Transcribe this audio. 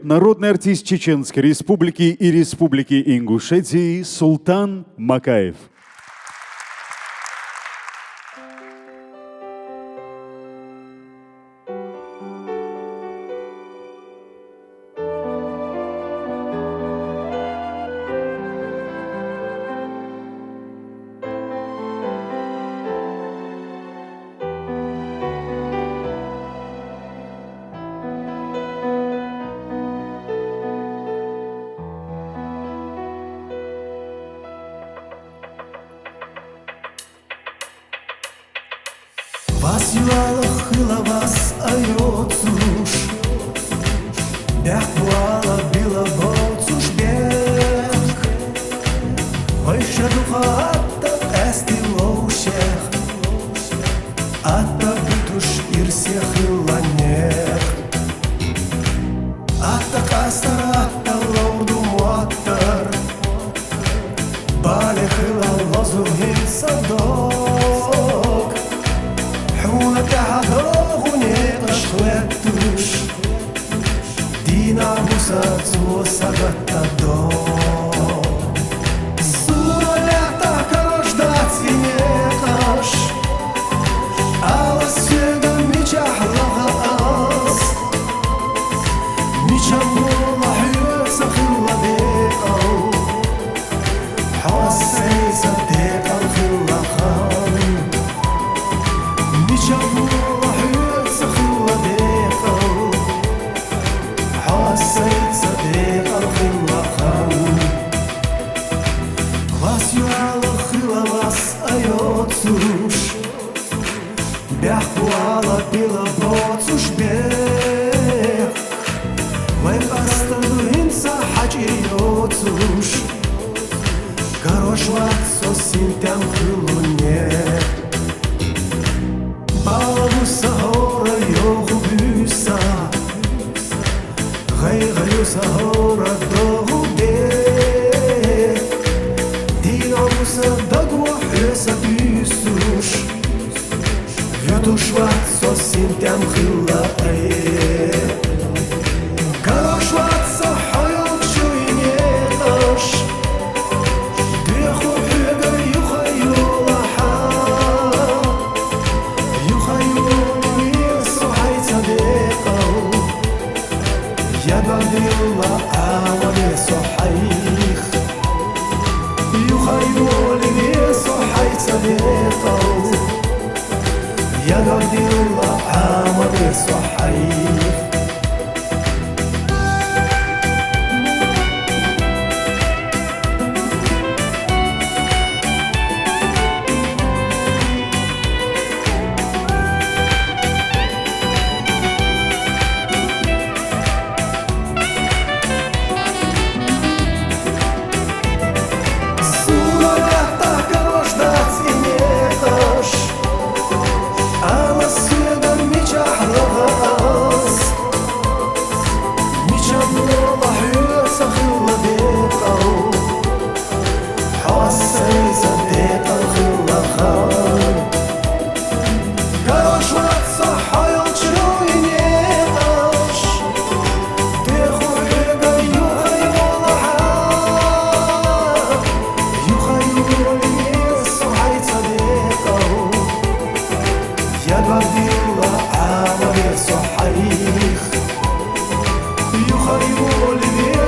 Народный артист Чеченской Республики и Республики Ингушетии Султан Макаев. Вас юалық хылавас айоцуш, бях буала била боцуш бех, ойша духа атта әсти лоушех, атта битуш ирсе хыланех, атта кастар атта лоуду муаттар, бали хыла лозу хин садок. Dina musa tuo sagata do Суралята карождать винеташ Ала сега мичах лагаас Мичам мола хюса хилла декал Хасейса декал хилла хан Мичам мола хюса хилла декал حسيت صديق الخلقان Глаз юала хылавас айоцуш Бях буала пила боцуш бех Вай пастаду инса хачи йоцуш Корош ватсо синтям хылуне Балабуса хора йоху бюса غيغيو سهورة دوغوبي دينا مصدق وحيسا بيسوش يوتوش واتسو سنتام خلاقي كاروش واتسو حيوك شوينيتاش ديخو حيقا يخيو لحا يخيو ميسو حيتا ديقو يا بدي الله عاوني صحيح يخيولي صحي صديقه يا بدي الله عاوني صحيح يا بدي الله عاوني صحيح يخيولي